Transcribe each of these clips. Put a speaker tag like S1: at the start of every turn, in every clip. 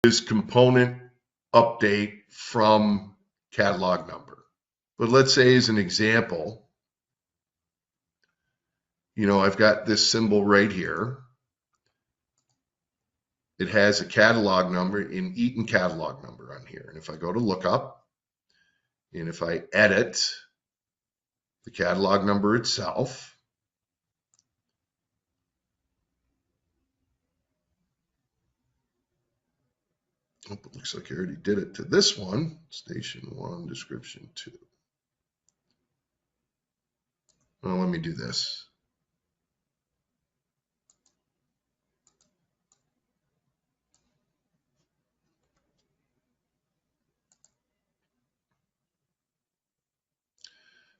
S1: is component update from catalog number. But let's say as an example, I've got this symbol right here. It has a catalog number, an Eaton catalog number on here. And if I go to lookup, and if I edit the catalog number itself, it looks like I already did it to this one, station 1, description 2. Well, let me do this.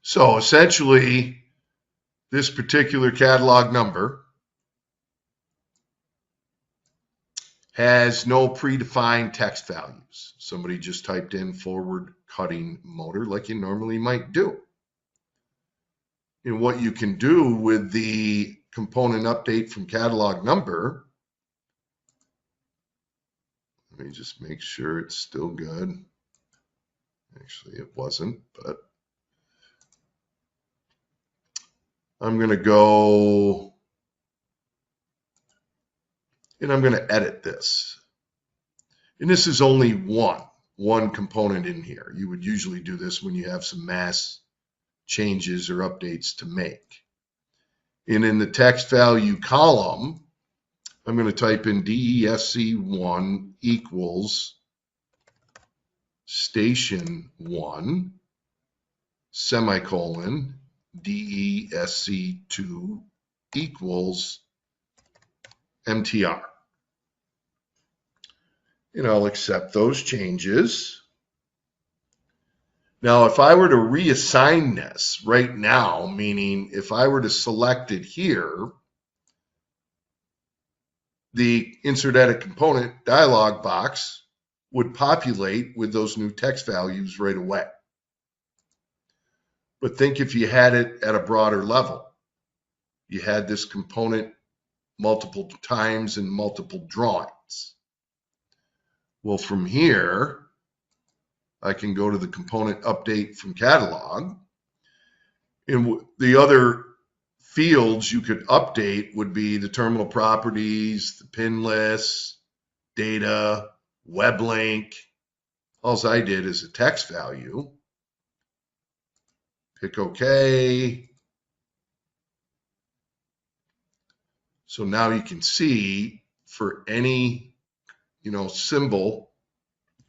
S1: So essentially, this particular catalog number has no predefined text values. Somebody just typed in forward cutting motor like you normally might do. And what you can do with the component update from catalog number, let me just make sure it's still good. Actually, it wasn't, but I'm going to go and I'm going to edit this. And this is only one component in here. You would usually do this when you have some mass changes or updates to make. And in the text value column, I'm going to type in DESC1 equals station 1 semicolon DESC2 equals MTR. And I'll accept those changes. Now, if I were to reassign this right now, meaning if I were to select it here, the insert edit component dialog box would populate with those new text values right away. But think if you had it at a broader level. You had this component multiple times in multiple drawings. Well, from here, I can go to the component update from catalog. And the other fields you could update would be the terminal properties, the pin list, data, web link. All I did is a text value. Pick OK. So now you can see for any, symbol,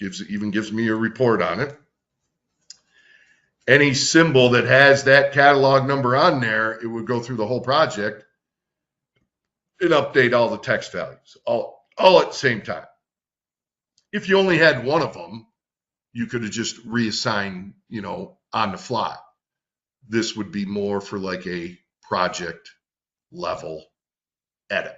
S1: even gives me a report on it. Any symbol that has that catalog number on there, it would go through the whole project and update all the text values, all at the same time. If you only had one of them, you could have just reassigned, on the fly. This would be more for like a project level edit.